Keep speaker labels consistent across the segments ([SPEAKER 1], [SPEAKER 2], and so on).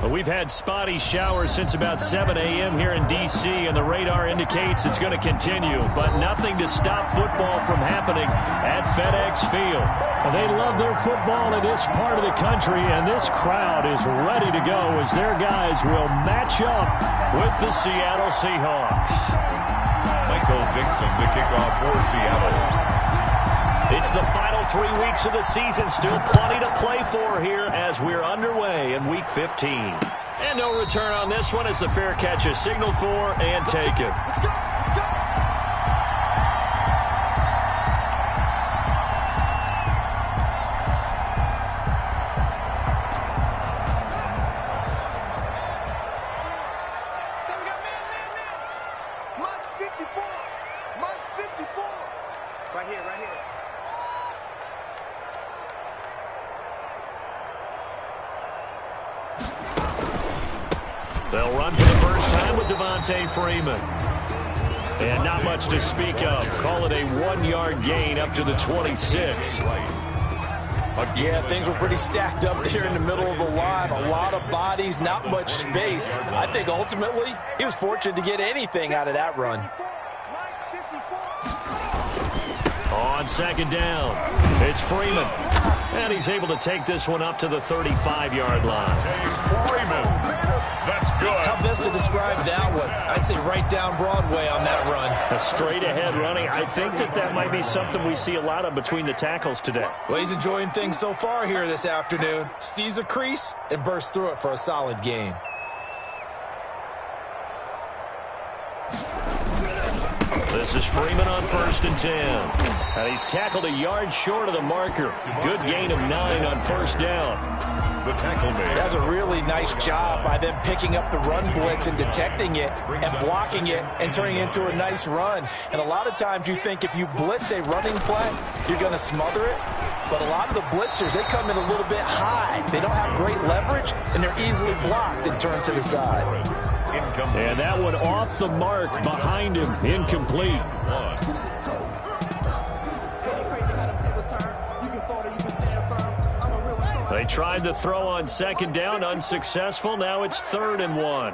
[SPEAKER 1] Well, we've had spotty showers since about 7 a.m. here in D.C., and the radar indicates it's going to continue, but nothing to stop football from happening at FedEx Field.
[SPEAKER 2] Well, they love their football in this part of the country, and this crowd is ready to go as their guys will match up
[SPEAKER 1] with the Seattle Seahawks.
[SPEAKER 3] Michael Dixon to kick off for Seattle.
[SPEAKER 1] It's the final 3 weeks of the season. Still plenty to play for here as we're underway in Week 15. And no return on this one as the fair catch is signaled for and taken. They'll run for the first time with Freeman. And not much to speak of. Call it a 1-yard gain up to the 26.
[SPEAKER 4] Yeah, things were pretty stacked up there in the middle of the line. A lot of bodies, not much space. I think ultimately he was fortunate to get anything out of that run.
[SPEAKER 1] On second down, it's Freeman. And he's able to take this one up to the 35-yard line.
[SPEAKER 3] Freeman. That's good.
[SPEAKER 4] How best to describe that one? I'd say right down Broadway on that run.
[SPEAKER 1] A straight-ahead running. I think that might be something we see a lot of between the tackles today.
[SPEAKER 4] Well, he's enjoying things so far here this afternoon. Sees a crease and bursts through it for a solid gain.
[SPEAKER 1] This is Freeman on 1st and 10. And he's tackled a yard short of the marker. Good gain of 9 on 1st down.
[SPEAKER 3] The tackle made.
[SPEAKER 4] That's a really nice job by them picking up the run blitz and detecting it and blocking it and turning it into a nice run. And a lot of times you think if you blitz a running play, you're going to smother it. But a lot of the blitzers, they come in a little bit high. They don't have great leverage, and they're easily blocked and turned to the side.
[SPEAKER 1] And that one off the mark behind him. Incomplete. They tried to throw on 2nd down, unsuccessful. Now it's 3rd and 1.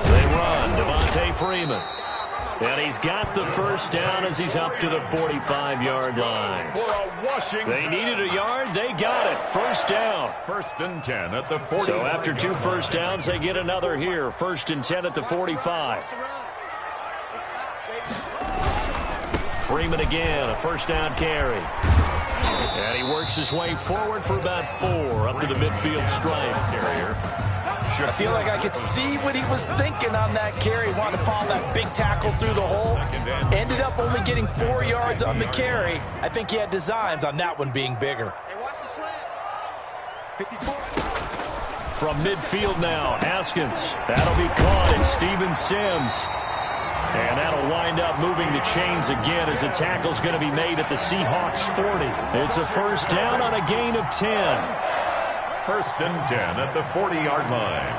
[SPEAKER 1] They run, Freeman. And he's got the 1st down as he's up to the 45-yard line. They needed a yard. They got it. 1st down.
[SPEAKER 3] 1st and 10 at the 40.
[SPEAKER 1] So after 2 first downs, they get another here. 1st and 10 at the 45. Freeman again, a 1st down carry. And he works his way forward for about 4 up to the midfield stripe.
[SPEAKER 4] I feel like I could see what he was thinking on that carry. Wanted to follow that big tackle through the hole. Ended up only getting 4 yards on the carry. I think he had designs on that one being bigger.
[SPEAKER 1] From midfield now, Haskins. That'll be caught. It's Steven Sims. And that'll wind up moving the chains again as the tackle's going to be made at the Seahawks 40. It's a 1st down on a gain of 10.
[SPEAKER 3] 1st and 10 at the 40-yard line.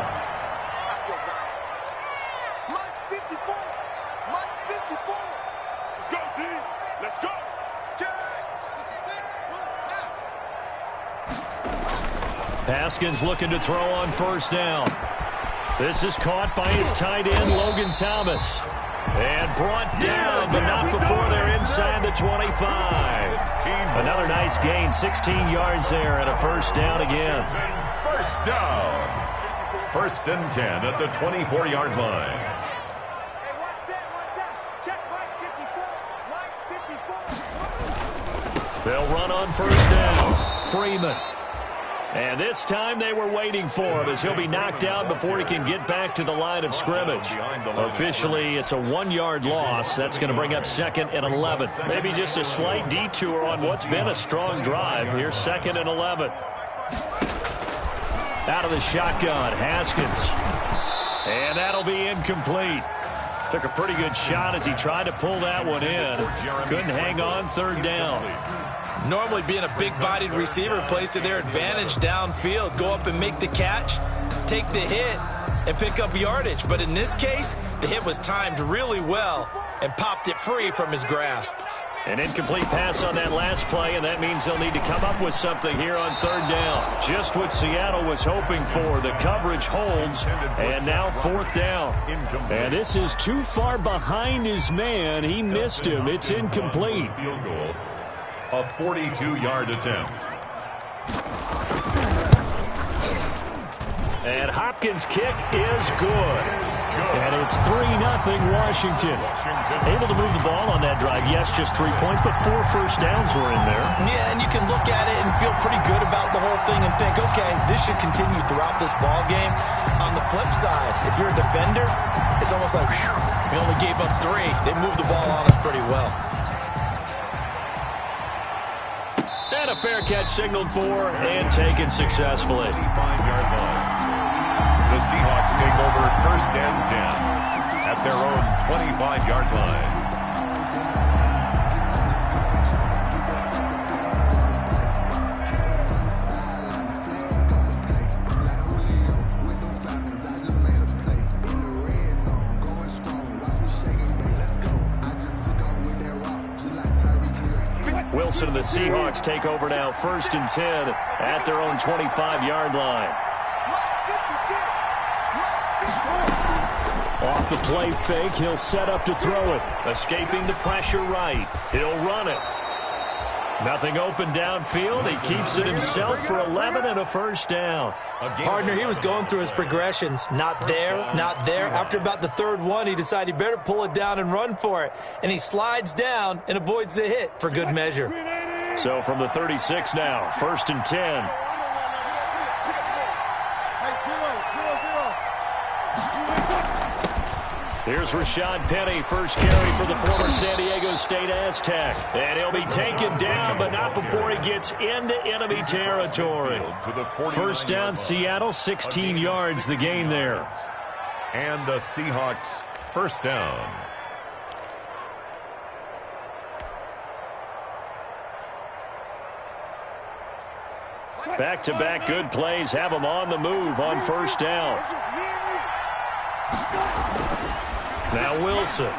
[SPEAKER 5] Let's go, D. Let's go.
[SPEAKER 1] Haskins looking to throw on 1st down. This is caught by his tight end, Logan Thomas. And brought down, but not before they're inside the 25. Another nice gain, 16 yards there, and a 1st down again.
[SPEAKER 3] 1st down. 1st and 10 at the 24-yard line.
[SPEAKER 1] They'll run on 1st down. Freeman. And this time they were waiting for him as he'll be knocked down before he can get back to the line of scrimmage. Officially, it's a 1-yard loss. That's going to bring up 2nd and 11. Maybe just a slight detour on what's been a strong drive. Here's 2nd and 11. Out of the shotgun, Haskins. And that'll be incomplete. Took a pretty good shot as he tried to pull that one in. Couldn't hang on, 3rd down.
[SPEAKER 4] Normally being a big-bodied receiver plays to their advantage downfield. Go up and make the catch, take the hit, and pick up yardage. But in this case, the hit was timed really well and popped it free from his grasp.
[SPEAKER 1] An incomplete pass on that last play, and that means they'll need to come up with something here on third down. Just what Seattle was hoping for. The coverage holds, and now fourth down.
[SPEAKER 2] And this is too far behind his man. He missed him. It's incomplete.
[SPEAKER 3] Field goal, a 42-yard attempt.
[SPEAKER 1] And Hopkins' kick is good. And it's 3-0 Washington. Able to move the ball on that drive. Yes, just 3 points, but 4 first downs were in there.
[SPEAKER 4] Yeah, and you can look at it and feel pretty good about the whole thing and think, okay, this should continue throughout this ball game. On the flip side, if you're a defender, it's almost like, whew, we only gave up 3. They moved the ball on us pretty well.
[SPEAKER 1] And a fair catch signaled for and taken successfully.
[SPEAKER 3] 5-yard line. The Seahawks take over first and 10 at their own 25-yard line.
[SPEAKER 1] Wilson and the Seahawks take over now first and 10 at their own 25-yard line.
[SPEAKER 2] Off the play fake, he'll set up to throw it.
[SPEAKER 1] Escaping the pressure right. He'll run it. Nothing open downfield. He keeps it himself for 11 and a first down.
[SPEAKER 4] Partner, he was going through his progressions. Not there, not there. After about the third one, he decided he better pull it down and run for it. And he slides down and avoids the hit for good measure.
[SPEAKER 1] So from the 36 now, first and 10. Here's Rashad Penny, first carry for the former San Diego State Aztec. And he'll be taken down, but not before he gets into enemy territory. First down, Seattle, 16 yards, the gain there.
[SPEAKER 3] And the Seahawks first down.
[SPEAKER 1] Back-to-back good plays have him on the move on first down. Now Wilson.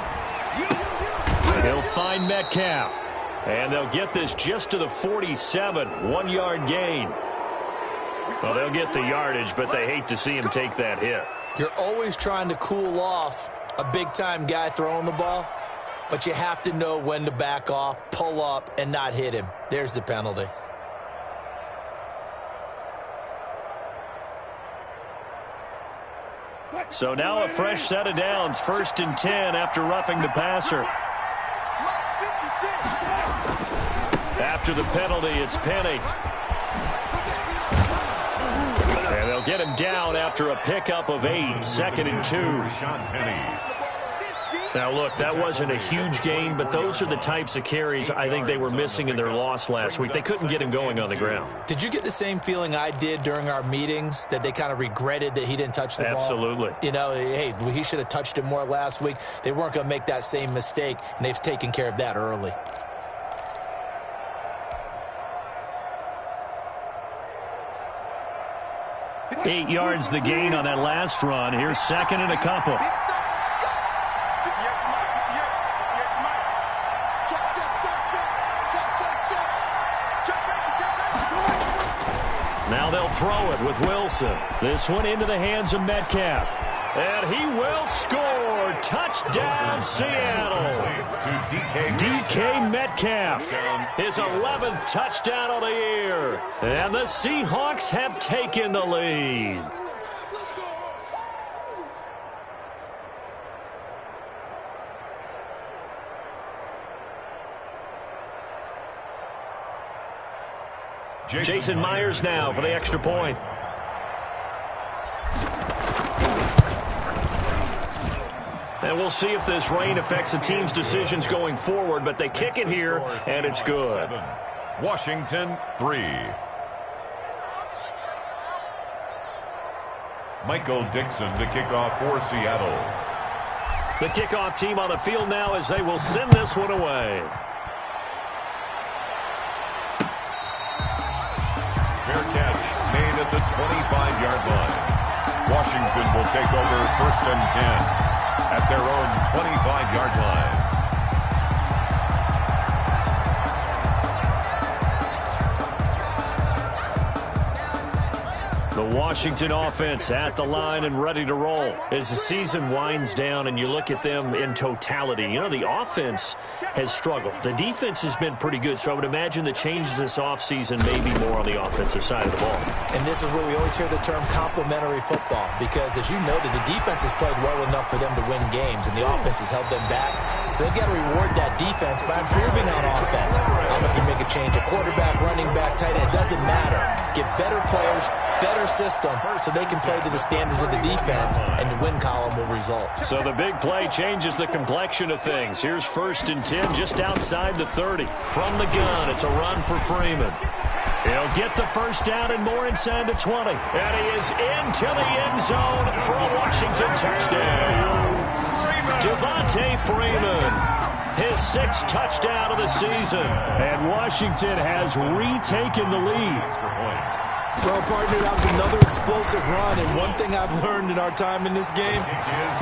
[SPEAKER 1] He'll find Metcalf. And they'll get this just to the 47. 1-yard gain. Well, they'll get the yardage, but they hate to see him take that hit.
[SPEAKER 4] You're always trying to cool off a big-time guy throwing the ball, but you have to know when to back off, pull up, and not hit him. There's the penalty.
[SPEAKER 1] So now a fresh set of downs, first and 10 after roughing the passer. After the penalty, it's Penny. And they'll get him down after a pickup of 8, second and 2. Now, look, that wasn't a huge gain, but those are the types of carries I think they were missing in their loss last week. They couldn't get him going on the ground.
[SPEAKER 4] Did you get the same feeling I did during our meetings, that they kind of regretted that he didn't touch the ball?
[SPEAKER 1] Absolutely.
[SPEAKER 4] You know, hey, he should have touched it more last week. They weren't going to make that same mistake, and they've taken care of that early.
[SPEAKER 1] Eight yards the gain on that last run. Here's second and a couple. Now they'll throw it with Wilson. This one into the hands of Metcalf. And he will score. Touchdown, Seattle. DK Metcalf. His 11th touchdown of the year. And the Seahawks have taken the lead. Jason Myers now for the extra point. And we'll see if this rain affects the team's decisions going forward, but they kick it here, and it's good.
[SPEAKER 3] Washington 3. Michael Dixon to kick off for Seattle.
[SPEAKER 1] The kickoff team on the field now as they will send this one away.
[SPEAKER 3] Fair catch made at the 25-yard line. Washington will take over first and 10 at their own 25-yard line.
[SPEAKER 1] Washington offense at the line and ready to roll. As the season winds down and you look at them in totality, you know, the offense has struggled. The defense has been pretty good, so I would imagine the changes this offseason may be more on the offensive side of the ball.
[SPEAKER 4] And this is where we always hear the term complementary football, because as you noted, the defense has played well enough for them to win games, and the offense has held them back. So they've got to reward that defense by improving on offense. I don't know if you make a change, a quarterback, running back, tight end, it doesn't matter. Get better players, better system, so they can play to the standards of the defense, and the win column will result.
[SPEAKER 1] So the big play changes the complexion of things. Here's 1st and 10 just outside the 30. From the gun, it's a run for Freeman. He'll get the first down and more inside the 20. And he is into the end zone for a Washington touchdown. Devontae Freeman, his 6th touchdown of the season.
[SPEAKER 2] And Washington has retaken the lead.
[SPEAKER 4] Well, partner, that was another explosive run, and one thing I've learned in our time in this game,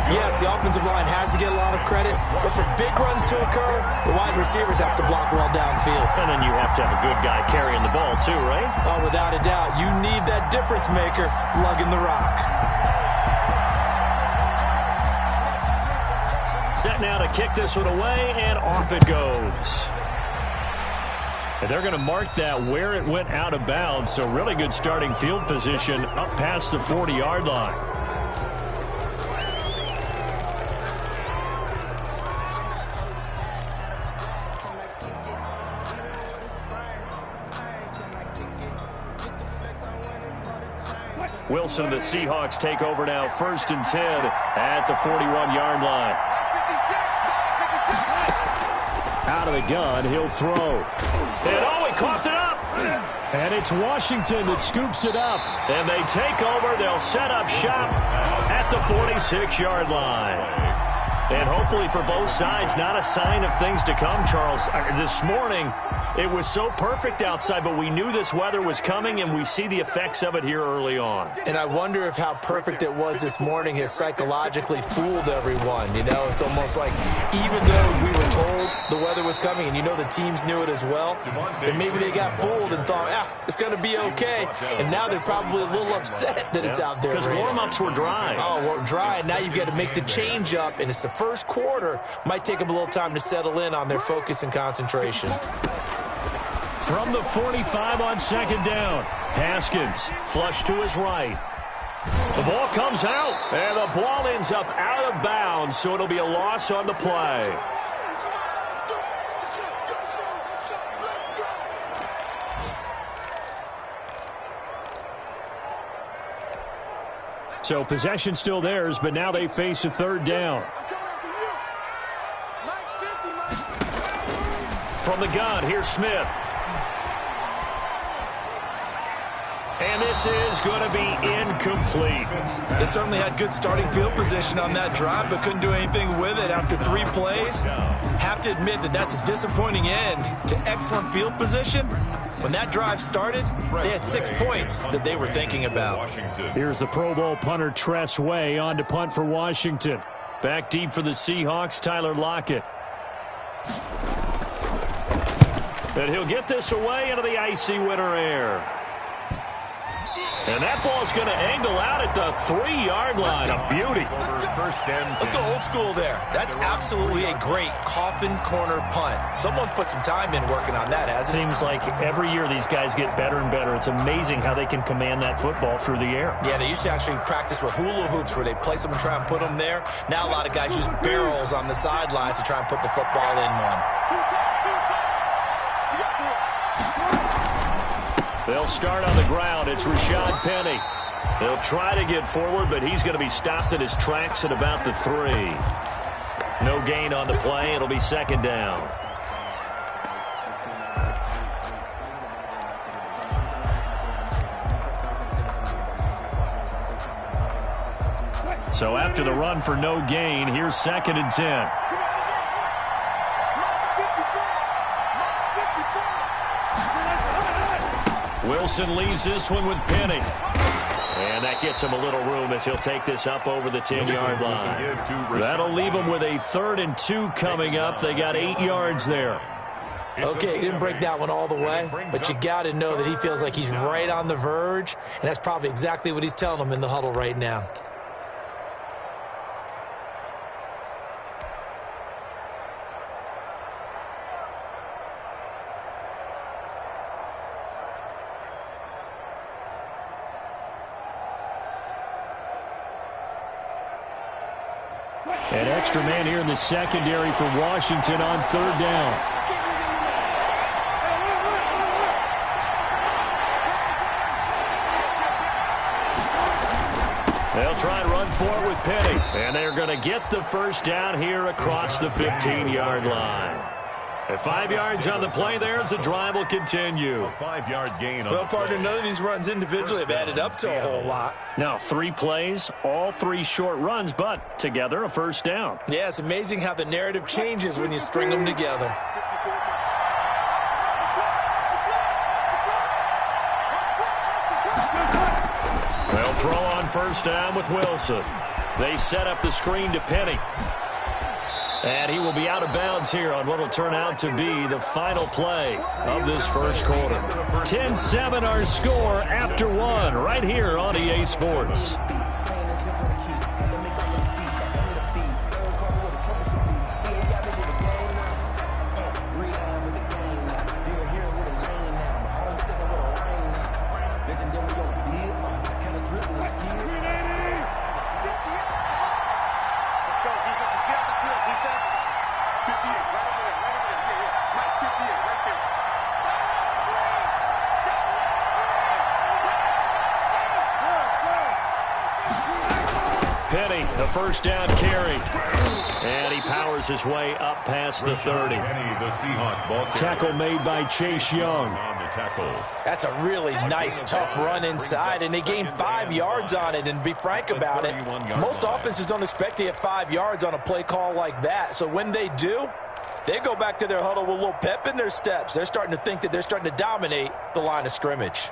[SPEAKER 4] yes, the offensive line has to get a lot of credit, but for big runs to occur, the wide receivers have to block well downfield.
[SPEAKER 1] And then you have to have a good guy carrying the ball too, right?
[SPEAKER 4] Oh, without a doubt. You need that difference maker lugging the rock.
[SPEAKER 1] Set now to kick this one away, and off it goes. And they're going to mark that where it went out of bounds, so really good starting field position up past the 40-yard line. Wilson and the Seahawks take over now, 1st and 10 at the 41-yard line.
[SPEAKER 2] Out of the gun, he'll throw.
[SPEAKER 1] And he coughed it up.
[SPEAKER 2] And it's Washington that scoops it up.
[SPEAKER 1] And they take over. They'll set up shop at the 46-yard line. And hopefully for both sides, not a sign of things to come, Charles. This morning, it was so perfect outside, but we knew this weather was coming, and we see the effects of it here early on.
[SPEAKER 4] And I wonder if how perfect it was this morning has psychologically fooled everyone. You know, it's almost like even though we were told the weather was coming, and you know the teams knew it as well, then maybe they got fooled and thought, it's going to be okay. And now they're probably a little upset that it's out there.
[SPEAKER 1] Because warm-ups were dry.
[SPEAKER 4] Oh, we're dry. Now you've got to make the change up, and it's the first quarter. Might take them a little time to settle in on their focus and concentration.
[SPEAKER 2] From the 45 on 2nd down, Haskins flush to his right.
[SPEAKER 1] The ball comes out, and the ball ends up out of bounds, so it'll be a loss on the play.
[SPEAKER 2] So possession still theirs, but now they face a 3rd down.
[SPEAKER 1] From the gun, here's Smith. And this is going to be incomplete.
[SPEAKER 4] They certainly had good starting field position on that drive, but couldn't do anything with it after 3 plays. Have to admit that that's a disappointing end to excellent field position. When that drive started, they had 6 points that they were thinking about.
[SPEAKER 2] Here's the Pro Bowl punter Tress Way on to punt for Washington.
[SPEAKER 1] Back deep for the Seahawks, Tyler Lockett. And he'll get this away into the icy winter air. And that ball's going to angle out at the 3-yard line. A beauty.
[SPEAKER 4] Let's go old school there. That's absolutely a great coffin corner punt. Someone's put some time in working on that, hasn't it?
[SPEAKER 1] Seems like every year these guys get better and better. It's amazing how they can command that football through the air.
[SPEAKER 4] Yeah, they used to actually practice with hula hoops where they place them and try and put them there. Now a lot of guys use barrels on the sidelines to try and put the football in one.
[SPEAKER 1] They'll start on the ground. It's Rashad Penny. They'll try to get forward, but he's going to be stopped in his tracks at about the 3. No gain on the play. It'll be 2nd down. So after the run for no gain, here's 2nd and 10. Wilson leaves this one with Penny. And that gets him a little room as he'll take this up over the 10-yard line. That'll leave him with a 3rd and 2 coming up. They got 8 yards there.
[SPEAKER 4] Okay, he didn't break that one all the way, but you got to know that he feels like he's right on the verge, and that's probably exactly what he's telling them in the huddle right now.
[SPEAKER 2] An extra man here in the secondary for Washington on third down. They'll try and run for it with Penny. And they're going to get the first down here across the 15-yard line. At 5 yards on the play there as the drive will continue.
[SPEAKER 3] A 5-yard gain.
[SPEAKER 4] Well, partner, none of these runs individually have added up to a whole lot.
[SPEAKER 2] Now, 3 plays, all 3 short runs, but together a first down.
[SPEAKER 4] Yeah, it's amazing how the narrative changes when you string them together.
[SPEAKER 2] They'll throw on first down with Wilson. They set up the screen to Penny. And he will be out of bounds here on what will turn out to be the final play of this first quarter. 10-7 our score after 1 right here on EA Sports. Penny, the first down carry. And he powers his way up past the 30. Tackle made by Chase Young.
[SPEAKER 4] That's a really nice, tough run inside, and they gained 5 yards on it. And to be frank about it, most offenses don't expect to get 5 yards on a play call like that. So when they do, they go back to their huddle with a little pep in their steps. They're starting to think that they're starting to dominate the line of scrimmage.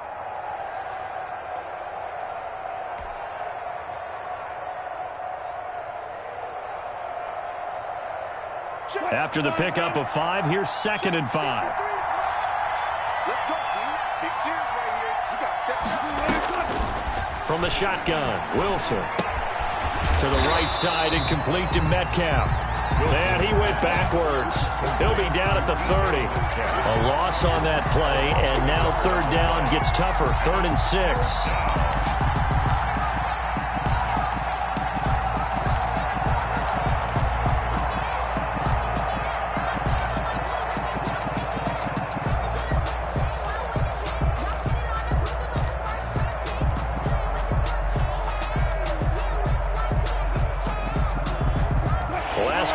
[SPEAKER 2] After the pickup of 5, here's 2nd and 5.
[SPEAKER 5] Let's go, Big series right here. You got to step.
[SPEAKER 2] From the shotgun, Wilson to the right side and complete to Metcalf. And he went backwards. He'll be down at the 30. A loss on that play, and now third down gets tougher. 3rd and 6.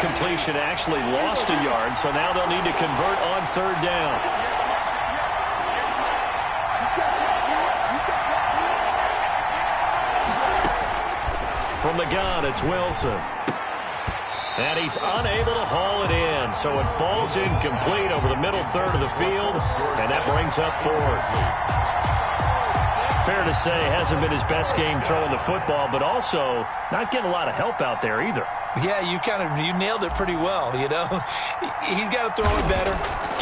[SPEAKER 2] Completion actually lost a yard, so now they'll need to convert on third down. From the gun, it's Wilson. And he's unable to haul it in, so it falls incomplete over the middle third of the field, and that brings up 4th. Fair to say, hasn't been his best game throwing the football, but also not getting a lot of help out there either.
[SPEAKER 4] Yeah, you nailed it pretty well, you know. He's got to throw it better,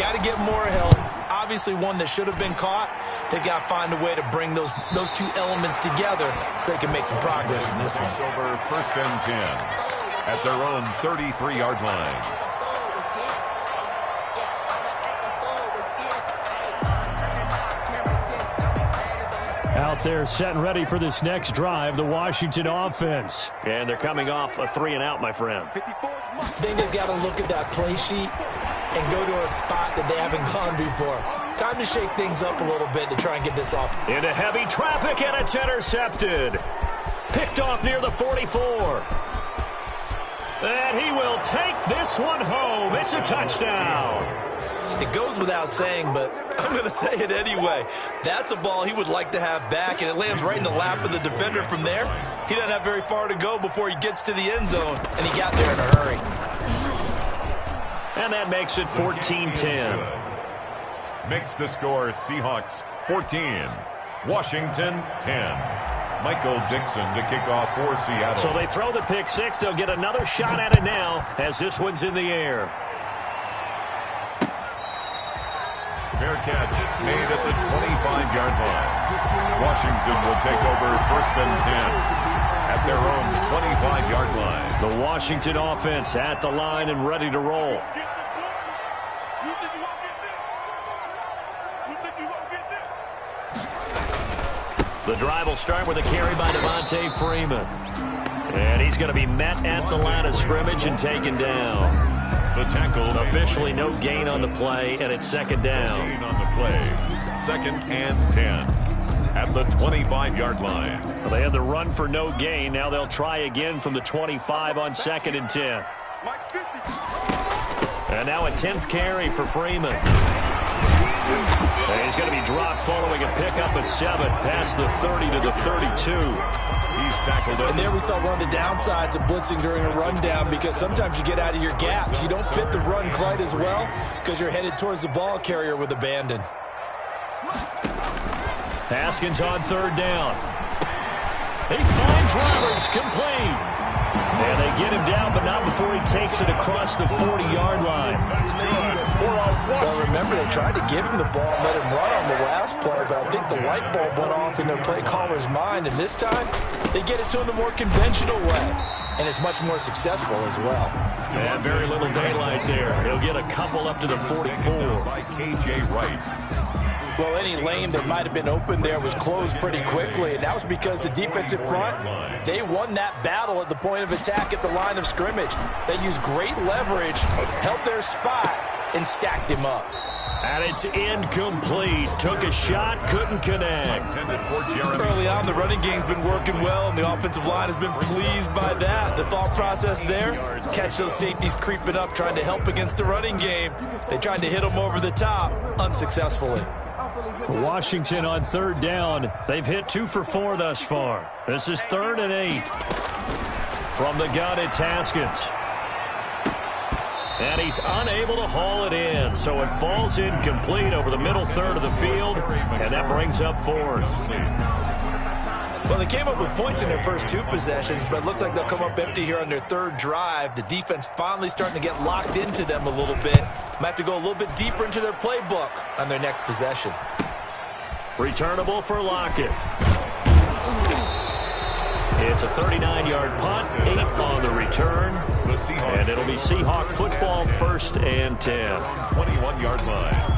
[SPEAKER 4] got to get more help. Obviously one that should have been caught. They've got to find a way to bring those 2 elements together so they can make some progress in this one.
[SPEAKER 3] Over 1st and 10 at their own 33-yard line.
[SPEAKER 2] Out there set and ready for this next drive, the Washington offense.
[SPEAKER 1] And they're coming off a 3-and-out, my friend.
[SPEAKER 4] I think they've got to look at that play sheet and go to a spot that they haven't gone before. Time to shake things up a little bit to try and get this off.
[SPEAKER 1] Into heavy traffic, and it's intercepted. Picked off near the 44. And he will take this one home. It's a touchdown.
[SPEAKER 4] It goes without saying, but I'm going to say it anyway. That's a ball he would like to have back, and it lands right in the lap of the defender from there. He doesn't have very far to go before he gets to the end zone, and he got there in a hurry.
[SPEAKER 1] And that makes it 14-10.
[SPEAKER 3] Makes the score Seahawks 14, Washington 10. Michael Dixon to kick off for Seattle.
[SPEAKER 1] So they throw the pick 6. They'll get another shot at it now as this one's in the air.
[SPEAKER 3] 25-yard line. Washington will take over 1st and 10 at their own 25-yard line.
[SPEAKER 1] The Washington offense at the line and ready to roll. The drive will start with a carry by Devontae Freeman. And he's going to be met at the line of scrimmage and taken down.
[SPEAKER 3] The tackle.
[SPEAKER 1] Officially no gain on the play, and it's 2nd down.
[SPEAKER 3] Gain on the play. 2nd and 10 at the 25-yard line.
[SPEAKER 1] Well, they had the run for no gain. Now they'll try again from the 25 on 2nd and 10. And now a 10th carry for Freeman. And he's going to be dropped following a pickup of 7 past the 30 to the 32.
[SPEAKER 3] He's tackled it.
[SPEAKER 4] And there we saw one of the downsides of blitzing during a rundown, because sometimes you get out of your gaps. You don't fit the run quite as well because you're headed towards the ball carrier with abandon.
[SPEAKER 1] Haskins on 3rd down. He finds Roberts, complete. And they get him down, but not before he takes it across the 40-yard line.
[SPEAKER 4] Well, remember, they tried to give him the ball and let him run on the last play, but I think the light bulb went off in their play caller's mind, and this time they get it to him the more conventional way, and it's much more successful as well.
[SPEAKER 1] And very little daylight there. He'll get a couple up to the 44.
[SPEAKER 3] By K.J. Wright.
[SPEAKER 4] Well, any lane that might have been open there was closed pretty quickly, and that was because the defensive front, they won that battle at the point of attack at the line of scrimmage. They used great leverage, held their spot, and stacked him up.
[SPEAKER 1] And it's incomplete. Took a shot, couldn't connect.
[SPEAKER 4] Early on, the running game's been working well, and the offensive line has been pleased by that. The thought process there, catch those safeties creeping up, trying to help against the running game. They tried to hit them over the top, unsuccessfully.
[SPEAKER 1] Washington on 3rd down. They've hit 2 for 4 thus far. This is 3rd and 8. From the gun, it's Haskins. And he's unable to haul it in, so it falls incomplete over the middle third of the field, and that brings up 4th.
[SPEAKER 4] Well, they came up with points in their first 2 possessions, but it looks like they'll come up empty here on their 3rd drive. The defense finally starting to get locked into them a little bit. Might have to go a little bit deeper into their playbook on their next possession.
[SPEAKER 1] Returnable for Lockett. It's a 39-yard punt, 8 on the return. And it'll be Seahawk football, 1st and 10.
[SPEAKER 3] 21-yard line.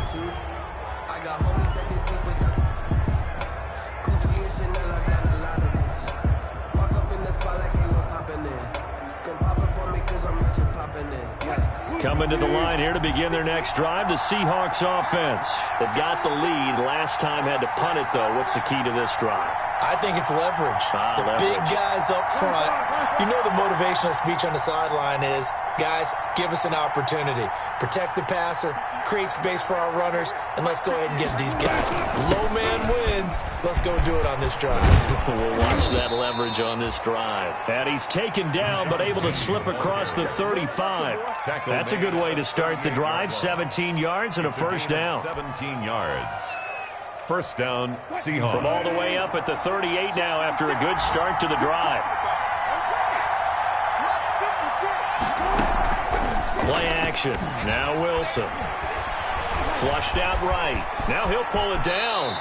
[SPEAKER 1] Coming to the line here to begin their next drive, the Seahawks offense. They've got the lead. Last time had to punt it, though. What's the key to this drive?
[SPEAKER 4] I think it's leverage. The big guys up front. You know the motivational speech on the sideline is, guys, give us an opportunity. Protect the passer, create space for our runners, and let's go ahead and get these guys. Low man wins. Let's go do it on this drive.
[SPEAKER 1] We'll watch that leverage on this drive. And he's taken down, but able to slip across the 35. That's a good way to start the drive. 17 yards and a 1st down.
[SPEAKER 3] 17 yards. 1st down, Seahawks.
[SPEAKER 1] From all the way up at the 38 now after a good start to the drive. Play action. Now Wilson. Flushed out right. Now he'll pull it down.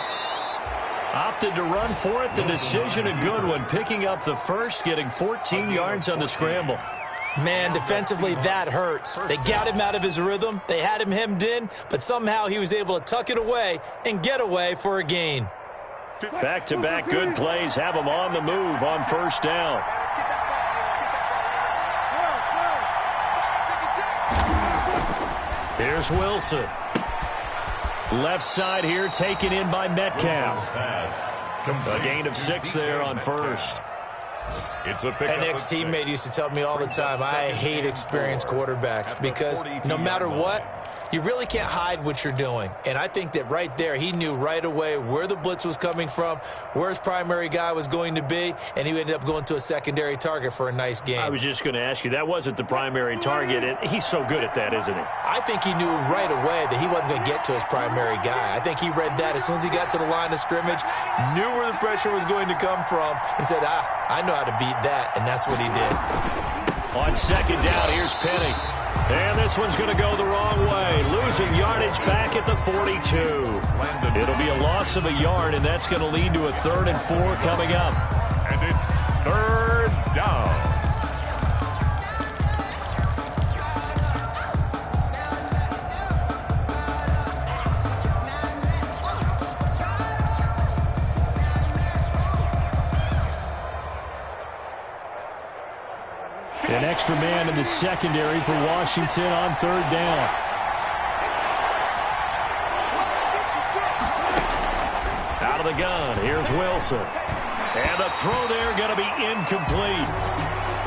[SPEAKER 1] Opted to run for it. The decision a good one. Picking up the 1st, getting 14 yards on the scramble.
[SPEAKER 4] Man, defensively, that hurts. They got him out of his rhythm. They had him hemmed in, but somehow he was able to tuck it away and get away for a gain.
[SPEAKER 1] Back-to-back good plays have him on the move on 1st down. Here's Wilson. Left side here taken in by Metcalf. A gain of 6 there on 1st.
[SPEAKER 3] It's a
[SPEAKER 4] An ex-teammate used to tell me all the time, I hate experienced quarterbacks because no matter what, you really can't hide what you're doing. And I think that right there, he knew right away where the blitz was coming from, where his primary guy was going to be, and he ended up going to a secondary target for a nice game.
[SPEAKER 1] I was just going to ask you, that wasn't the primary target, and he's so good at that, isn't he?
[SPEAKER 4] I think he knew right away that he wasn't going to get to his primary guy. I think he read that as soon as he got to the line of scrimmage, knew where the pressure was going to come from, and said, I know how to beat that, and that's what he did.
[SPEAKER 1] On 2nd down, here's Penny. And this one's going to go the wrong way. Losing yardage back at the 42. It'll be a loss of a yard, and that's going to lead to a 3rd and 4 coming up.
[SPEAKER 3] And it's 3rd down.
[SPEAKER 1] An extra man in the secondary for Washington on 3rd down. Out of the gun, here's Wilson. And the throw there going to be incomplete.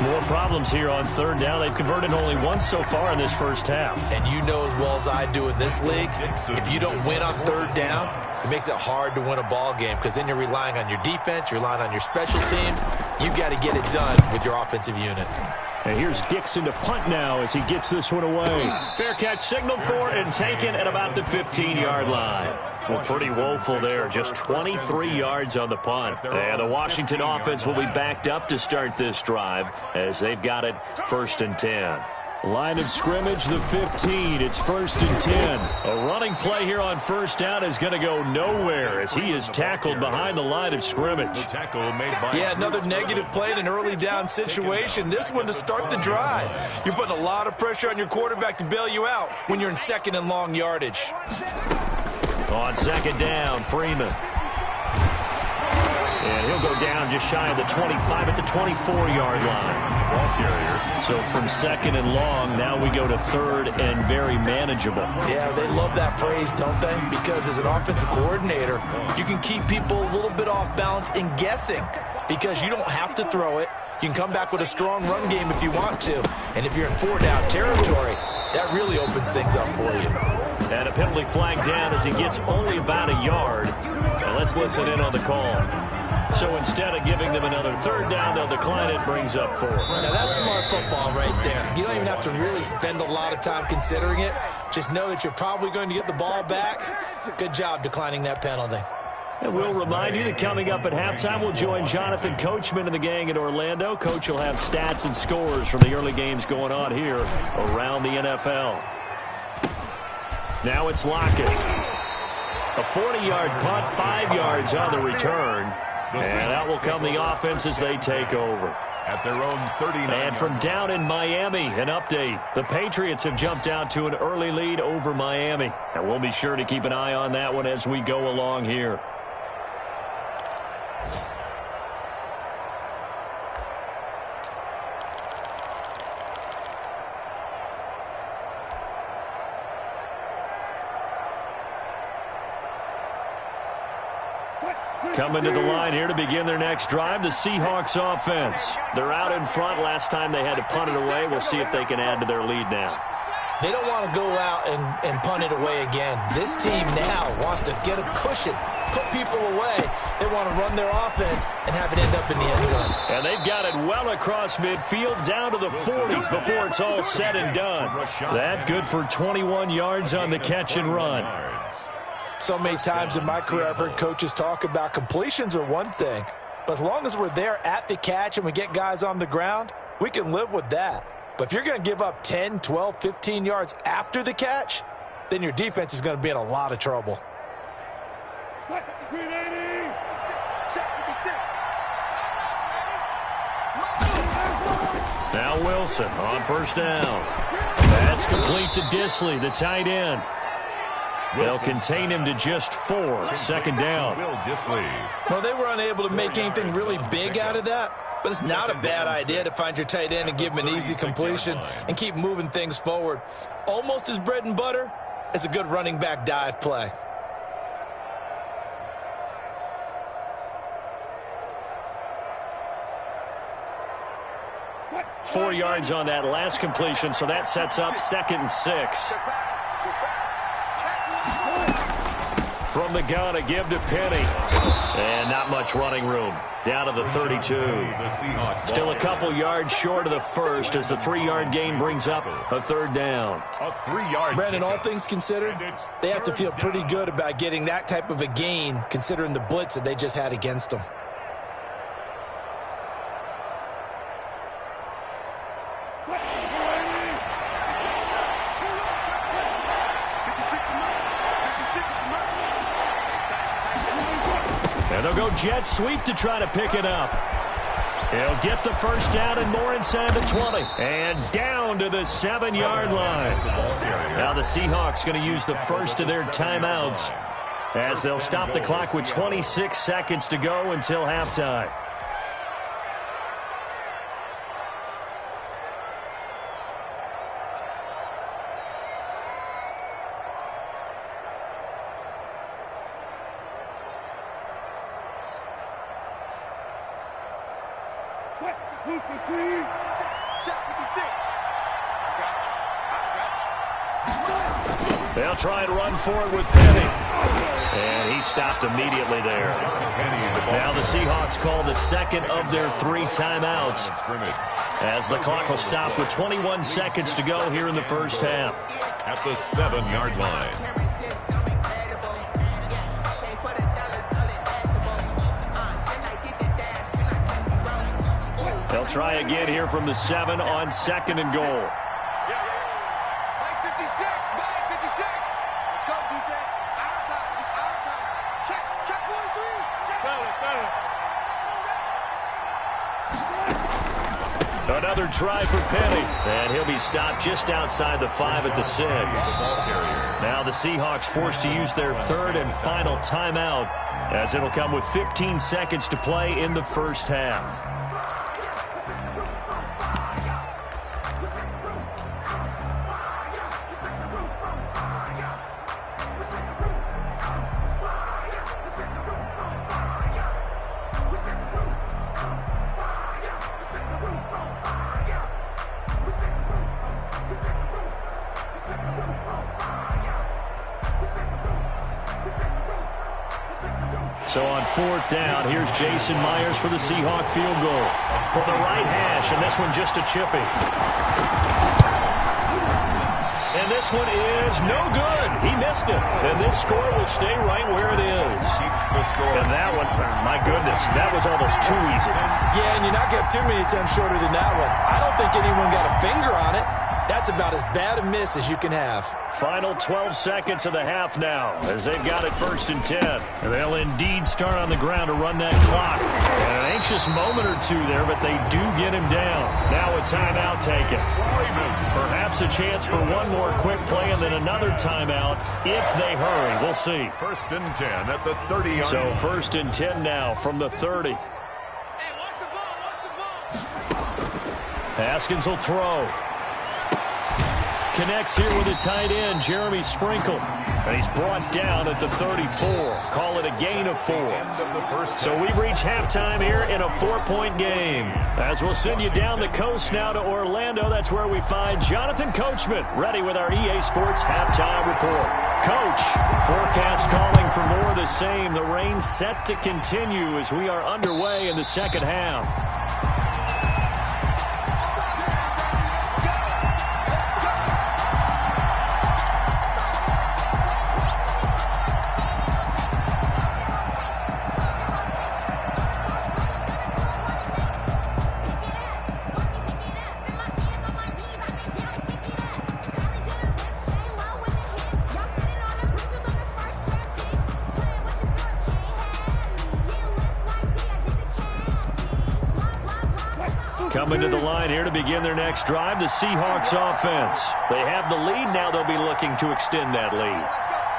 [SPEAKER 1] More problems here on 3rd down. They've converted only once so far in this first half.
[SPEAKER 4] And you know as well as I do in this league, if you don't win on 3rd down, it makes it hard to win a ball game because then you're relying on your defense, you're relying on your special teams. You've got to get it done with your offensive unit.
[SPEAKER 1] And here's Dixon to punt now as he gets this one away. Fair catch signaled for and taken at about the 15-yard line. Well, pretty woeful there. Just 23 yards on the punt. And the Washington offense will be backed up to start this drive as they've got it 1st and 10. Line of scrimmage, the 15. It's 1st and 10. A running play here on 1st down is going to go nowhere as he is tackled behind the line of scrimmage.
[SPEAKER 4] Yeah, another negative play in an early down situation. This one to start the drive. You're putting a lot of pressure on your quarterback to bail you out when you're in 2nd and long yardage.
[SPEAKER 1] On 2nd down, Freeman. And he'll go down just shy of the 25 at the 24-yard line. Ball carrier. So from 2nd and long, now we go to 3rd and very manageable.
[SPEAKER 4] Yeah, they love that phrase, don't they? Because as an offensive coordinator, you can keep people a little bit off balance and guessing because you don't have to throw it. You can come back with a strong run game if you want to. And if you're in 4-down territory, that really opens things up for you.
[SPEAKER 1] And a penalty flag down as he gets only about a yard. And let's listen in on the call. So instead of giving them another 3rd down, they'll decline it, brings up 4.
[SPEAKER 4] Now that's smart football right there. You don't even have to really spend a lot of time considering it. Just know that you're probably going to get the ball back. Good job declining that penalty.
[SPEAKER 1] And we'll remind you that coming up at halftime, we'll join Jonathan Coachman and the gang in Orlando. Coach will have stats and scores from the early games going on here around the NFL. Now it's Lockett. A 40-yard punt, 5 yards on the return. And that will come the offense as they take over.
[SPEAKER 3] At their own 39.
[SPEAKER 1] And from down in Miami, an update. The Patriots have jumped out to an early lead over Miami. And we'll be sure to keep an eye on that one as we go along here. Coming to the line here to begin their next drive, the Seahawks offense. They're out in front. Last time they had to punt it away. We'll see if they can add to their lead now.
[SPEAKER 4] They don't want to go out and punt it away again. This team now wants to get a cushion, put people away. They want to run their offense and have it end up in the end zone.
[SPEAKER 1] And they've got it well across midfield down to the 40 before it's all said and done. That good for 21 yards on the catch and run.
[SPEAKER 4] So many times in my career I've heard coaches talk about completions are one thing, but as long as we're there at the catch and we get guys on the ground, we can live with that. But if you're going to give up 10, 12, 15 yards after the catch, then your defense is going to be in a lot of trouble.
[SPEAKER 1] Now Wilson on 1st down. That's complete to Disley, the tight end. They'll contain him to just 4. 2nd down.
[SPEAKER 4] Well, they were unable to make anything really big out of that, but it's not a bad idea to find your tight end and give him an easy completion and keep moving things forward. Almost as bread and butter as a good running back dive play.
[SPEAKER 1] Four yards on that last completion, so that sets up 2nd and 6. From the gun, a give to Penny. And not much running room. Down to the 32. Still a couple yards short of the first as the 3-yard gain brings up a 3rd down.
[SPEAKER 4] Brandon, all things considered, they have to feel pretty good about getting that type of a gain considering the blitz that they just had against them.
[SPEAKER 1] And they'll go jet sweep to try to pick it up. He'll get the first down and more inside the 20. And down to the 7-yard line. Now the Seahawks going to use the first of their timeouts as they'll stop the clock with 26 seconds to go until halftime. They'll try and run for it with Penny. And he stopped immediately there. Now the Seahawks call the second of their 3 timeouts as the clock will stop with 21 seconds to go here in the first half.
[SPEAKER 3] At the 7-yard line.
[SPEAKER 1] They'll try again here from the 7 on 2nd and goal. Another try for Penny, and he'll be stopped just outside the 5 at the 6. Now the Seahawks forced to use their 3rd and final timeout as it'll come with 15 seconds to play in the first half. So on 4th down, here's Jason Myers for the Seahawk field goal. From the right hash, and this one just a chippy. And this one is no good. He missed it. And this score will stay right where it is. And that one, my goodness, that was almost too easy.
[SPEAKER 4] Yeah, and you're not going to have too many attempts shorter than that one. I don't think anyone got a finger on it. That's about as bad a miss as you can have.
[SPEAKER 1] Final 12 seconds of the half now as they've got it 1st and 10. They'll indeed start on the ground to run that clock. And an anxious moment or two there, but they do get him down. Now a timeout taken. Perhaps a chance for one more quick play and then another timeout if they hurry. We'll see.
[SPEAKER 3] 1st and 10 at the 30.
[SPEAKER 1] So 1st and 10 now from the 30. Haskins will throw. Connects here with a tight end, Jeremy Sprinkle. And he's brought down at the 34. Call it a gain of 4. So we've reached halftime here in a 4-point game. As we'll send you down the coast now to Orlando, that's where we find Jonathan Coachman, ready with our EA Sports halftime report. Coach, forecast calling for more of the same. The rain set to continue as we are underway in the second half. Coming to the line here to begin their next drive, the Seahawks offense. They have the lead. Now they'll be looking to extend that lead.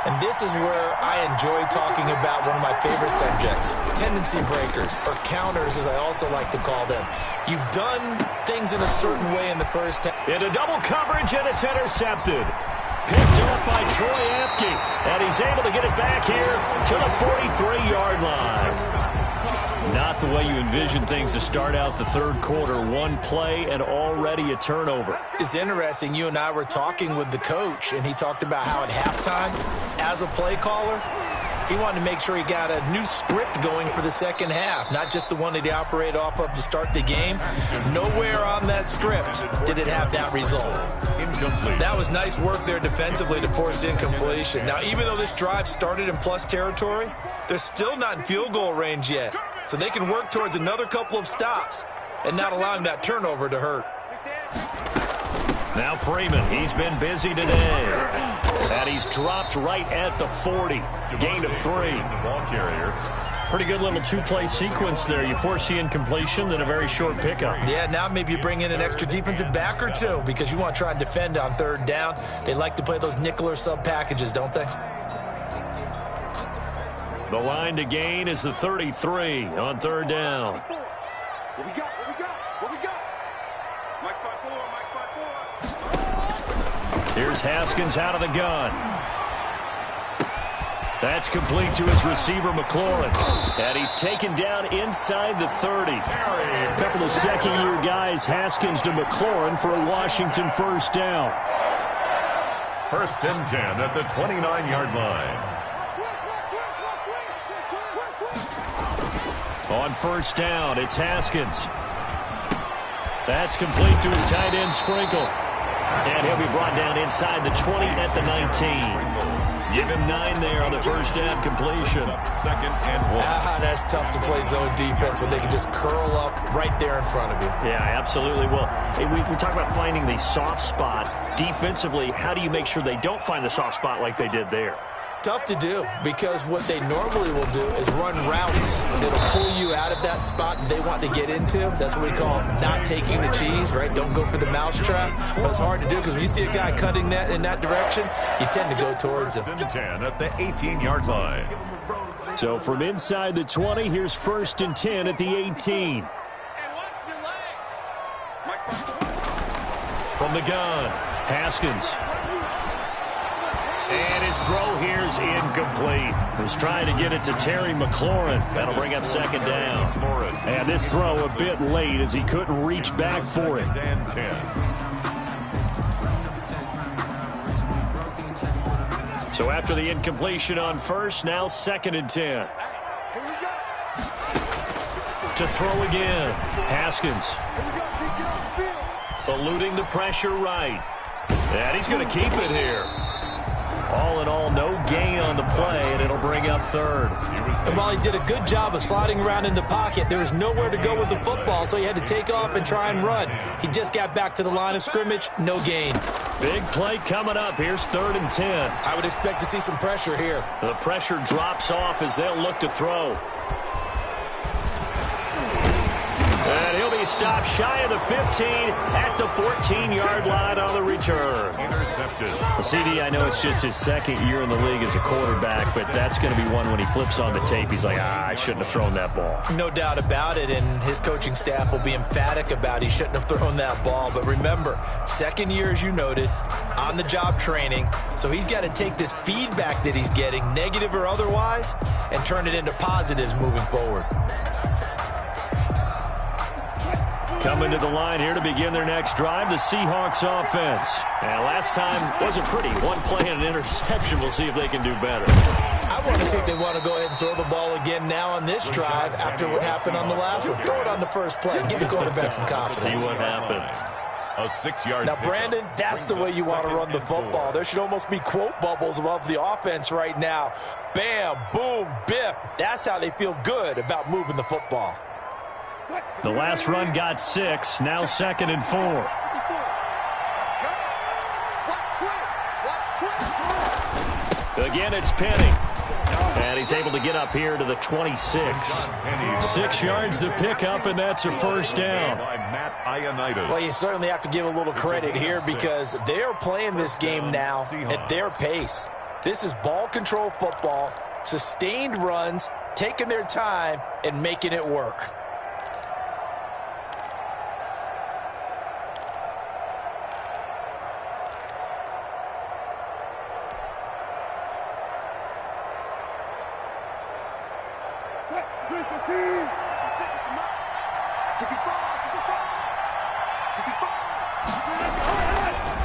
[SPEAKER 4] And this is where I enjoy talking about one of my favorite subjects, tendency breakers, or counters as I also like to call them. You've done things in a certain way in the first half.
[SPEAKER 1] Into double coverage, and it's intercepted. Picked up by Troy Apke, and he's able to get it back here to the 43-yard line. Not the way you envision things to start out the third quarter. One play and already a turnover.
[SPEAKER 4] It's interesting. You and I were talking with the coach, and he talked about how at halftime, as a play caller, he wanted to make sure he got a new script going for the second half, not just the one that he operated off of to start the game. Nowhere on that script did it have that result. Incomplete. That was nice work there defensively to force incompletion. Now, even though this drive started in plus territory, they're still not in field goal range yet. So they can work towards another couple of stops and not allowing that turnover to hurt.
[SPEAKER 1] Now Freeman, he's been busy today. And he's dropped right at the 40. Gain of 3.
[SPEAKER 3] The ball carrier.
[SPEAKER 1] Pretty good little two-play sequence there. You force the incompletion, then a very short pickup.
[SPEAKER 4] Yeah, now maybe you bring in an extra defensive back or two because you want to try and defend on third down. They like to play those nickel or sub packages, don't they?
[SPEAKER 1] The line to gain is the 33 on third down.
[SPEAKER 5] What we got? What we got? What we got? Mike 5-4, Mike 5-4.
[SPEAKER 1] Here's Haskins out of the gun. That's complete to his receiver, McLaurin. And he's taken down inside the 30. A couple of second-year guys, Haskins to McLaurin for a Washington first down.
[SPEAKER 3] 1st and 10 at the 29-yard line.
[SPEAKER 1] On first down, it's Haskins. That's complete to his tight end, Sprinkle. And he'll be brought down inside the 20 at the 19. Give him 9 there on the first down completion.
[SPEAKER 3] 2nd and 1.
[SPEAKER 4] That's tough to play zone defense when they can just curl up right there in front of you.
[SPEAKER 1] Yeah, absolutely. Well, we talk about finding the soft spot. Defensively, how do you make sure they don't find the soft spot like they did there?
[SPEAKER 4] Tough to do because what they normally will do is run routes that'll pull you out of that spot they want to get into. That's what we call not taking the cheese, right? Don't go for the mousetrap. But it's hard to do because when you see a guy cutting that in that direction, you tend to go towards him.
[SPEAKER 3] 10 at the 18-yard line.
[SPEAKER 1] So from inside the 20, here's 1st and 10 at the 18. From the gun, Haskins. And his throw here's incomplete. He's trying to get it to Terry McLaurin. That'll bring up 2nd down. And this throw a bit late as he couldn't reach back for it.
[SPEAKER 3] And 10.
[SPEAKER 1] So after the incompletion on first, now 2nd and 10. To throw again, Haskins. Eluding the pressure right. And he's going to keep it here. All in all, no gain on the play, and it'll bring up 3rd.
[SPEAKER 4] And while he did a good job of sliding around in the pocket, there was nowhere to go with the football, so he had to take off and try and run. He just got back to the line of scrimmage, no gain.
[SPEAKER 1] Big play coming up. Here's 3rd and 10.
[SPEAKER 4] I would expect to see some pressure here.
[SPEAKER 1] The pressure drops off as they'll look to throw. And he'll be stopped shy of the 15 at the 14-yard line on the return.
[SPEAKER 3] Intercepted.
[SPEAKER 1] The CD, I know it's just his 2nd year in the league as a quarterback, but that's going to be one when he flips on the tape. He's like, I shouldn't have thrown that ball.
[SPEAKER 4] No doubt about it, and his coaching staff will be emphatic about he shouldn't have thrown that ball. But remember, 2nd year, as you noted, on-the-job training, so he's got to take this feedback that he's getting, negative or otherwise, and turn it into positives moving forward.
[SPEAKER 1] Coming to the line here to begin their next drive, the Seahawks offense. And last time wasn't pretty. One play and an interception. We'll see if they can do better.
[SPEAKER 4] I want to see if they want to go ahead and throw the ball again now on this drive after what happened on the last one. Throw it on the first play. Give the quarterback some confidence.
[SPEAKER 1] See what happens.
[SPEAKER 3] A 6-yard.
[SPEAKER 4] Now, Brandon, that's the way you want to run the football. There should almost be quote bubbles above the offense right now. Bam, boom, biff. That's how they feel good about moving the football.
[SPEAKER 1] The last run got 6. Now 2nd and 4. Again, it's Penny. And he's able to get up here to the 26. 6 yards the pickup, and that's a first down.
[SPEAKER 4] Well, you certainly have to give a little credit here because they're playing this game now at their pace. This is ball control football, sustained runs, taking their time, and making it work.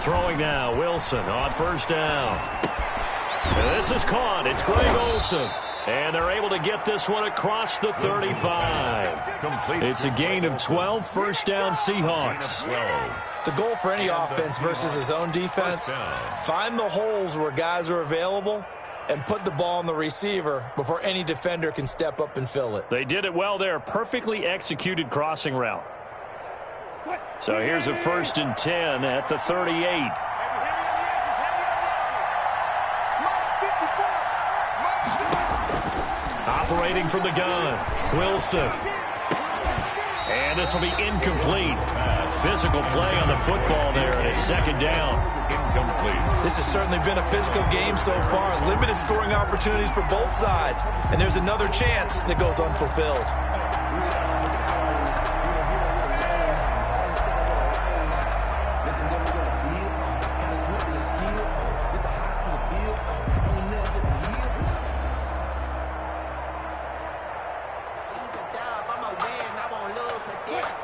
[SPEAKER 1] Throwing now, Wilson on first down. And this is caught. It's Greg Olsen. And they're able to get this one across the 35. It's a gain of 12, first down Seahawks.
[SPEAKER 4] The goal for any offense versus his own defense, find the holes where guys are available and put the ball on the receiver before any defender can step up and fill it.
[SPEAKER 1] They did it well there. Perfectly executed crossing route. So here's a 1st and 10 at the 38. operating from the gun. Wilson. And this will be incomplete. Physical play on the football there, and it's second down.
[SPEAKER 3] Incomplete.
[SPEAKER 4] This has certainly been a physical game so far. Limited scoring opportunities for both sides. And there's another chance that goes unfulfilled.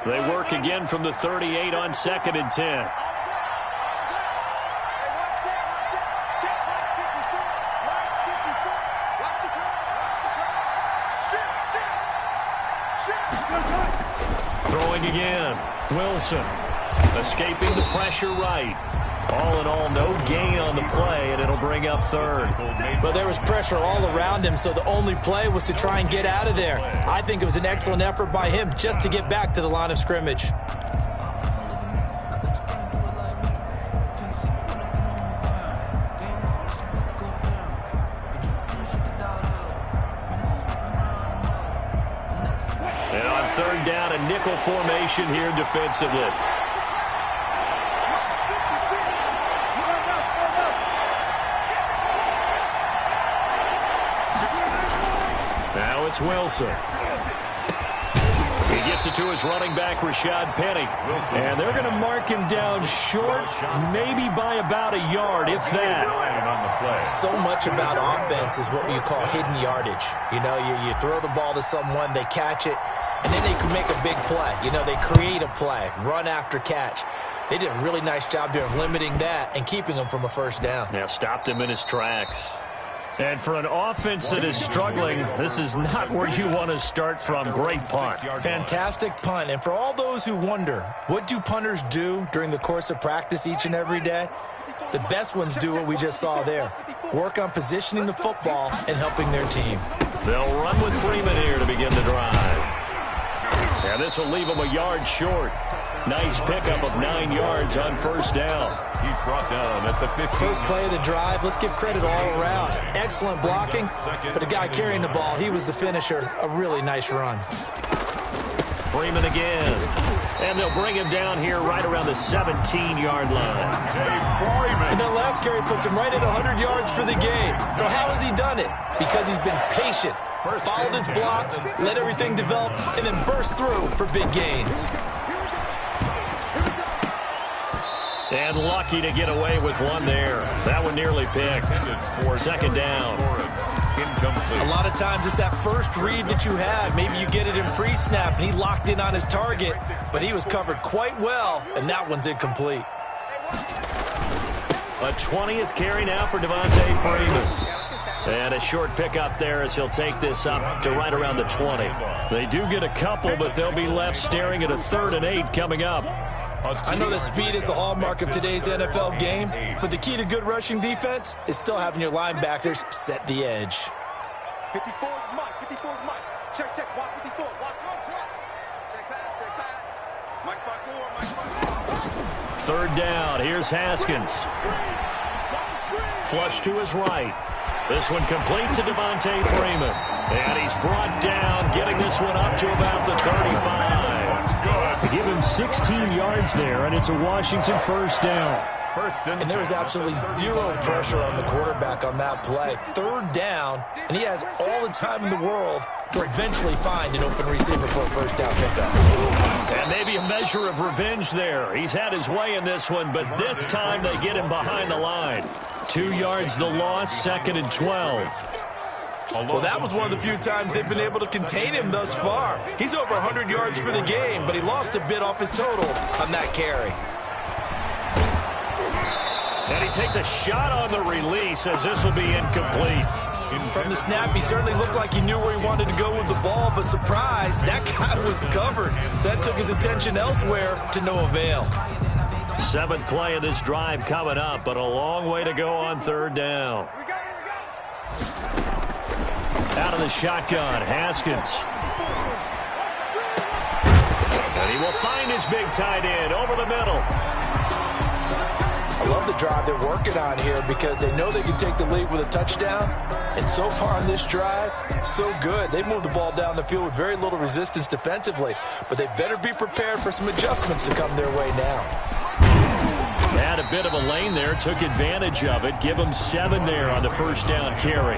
[SPEAKER 1] They work again from the 38 on 2nd and 10. Throwing again. Wilson escaping the pressure right. All in all, no gain on the play, and it'll bring up third.
[SPEAKER 4] But there was pressure all around him, so the only play was to try and get out of there. I think it was an excellent effort by him just to get back to the line of scrimmage.
[SPEAKER 1] And on third down, a nickel formation here defensively. Now it's Wilson. He gets it to his running back, Rashad Penny. And they're going to mark him down short, maybe by about a yard, if that.
[SPEAKER 4] So much about offense is what you call hidden yardage. You know, you throw the ball to someone, they catch it, and then they can make a big play. You know, they create a play, run after catch. They did a really nice job there of limiting that and keeping him from a first down.
[SPEAKER 1] Yeah, stopped him in his tracks. And for an offense that is struggling, this is not where you want to start from. Great punt.
[SPEAKER 4] Fantastic punt. And for all those who wonder, what do punters do during the course of practice each and every day? The best ones do what we just saw there. Work on positioning the football and helping their team.
[SPEAKER 1] They'll run with Freeman here to begin the drive. And this will leave them a yard short. Nice pickup of 9 yards on first down.
[SPEAKER 3] He's brought down at the 15.
[SPEAKER 4] First play of the drive, let's give credit all around. Excellent blocking, but the guy carrying the ball, he was the finisher. A really nice run.
[SPEAKER 1] Freeman again. And they'll bring him down here right around the 17-yard line.
[SPEAKER 4] And that last carry puts him right at 100 yards for the game. So how has he done it? Because he's been patient, followed his blocks, let everything develop, and then burst through for big gains.
[SPEAKER 1] And lucky to get away with one there. That one nearly picked. Second down.
[SPEAKER 4] A lot of times it's that first read that you have. Maybe you get it in pre-snap, and he locked in on his target, but he was covered quite well, and that one's incomplete.
[SPEAKER 1] A 20th carry now for Devontae Freeman. And a short pickup there as he'll take this up to right around the 20. They do get a couple, but they'll be left staring at a 3rd and 8 coming up.
[SPEAKER 4] I know that speed is the hallmark of today's NFL game, but the key to good rushing defense is still having your linebackers set the edge.
[SPEAKER 5] 54 is Mike. 54 is Mike. Check, check. Watch 54. Watch. Check pass, check pass. Mike spot 4, Mike spot 4.
[SPEAKER 1] 3rd down. Here's Haskins. Flush to his right. This one complete to Devontae Freeman. And he's brought down, getting this one up to about the 35. They give him 16 yards there, and it's a Washington first down.
[SPEAKER 4] And there was absolutely zero pressure on the quarterback on that play. 3rd down, and he has all the time in the world to eventually find an open receiver for a first down pickup.
[SPEAKER 1] And maybe a measure of revenge there. He's had his way in this one, but this time they get him behind the line. 2 yards the loss, 2nd and 12.
[SPEAKER 4] Well, that was one of the few times they've been able to contain him thus far. He's over 100 yards for the game, but he lost a bit off his total on that carry.
[SPEAKER 1] And he takes a shot on the release as this will be incomplete.
[SPEAKER 4] From the snap, he certainly looked like he knew where he wanted to go with the ball, but surprise, that guy was covered. So that took his attention elsewhere to no avail.
[SPEAKER 1] 7th play of this drive coming up, but a long way to go on 3rd down. Out of the shotgun, Haskins. And he will find his big tight end over the middle.
[SPEAKER 4] I love the drive they're working on here because they know they can take the lead with a touchdown. And so far on this drive, so good. They moved the ball down the field with very little resistance defensively, but they better be prepared for some adjustments to come their way now.
[SPEAKER 1] Had a bit of a lane there, took advantage of it. Give them 7 there on the first down carry.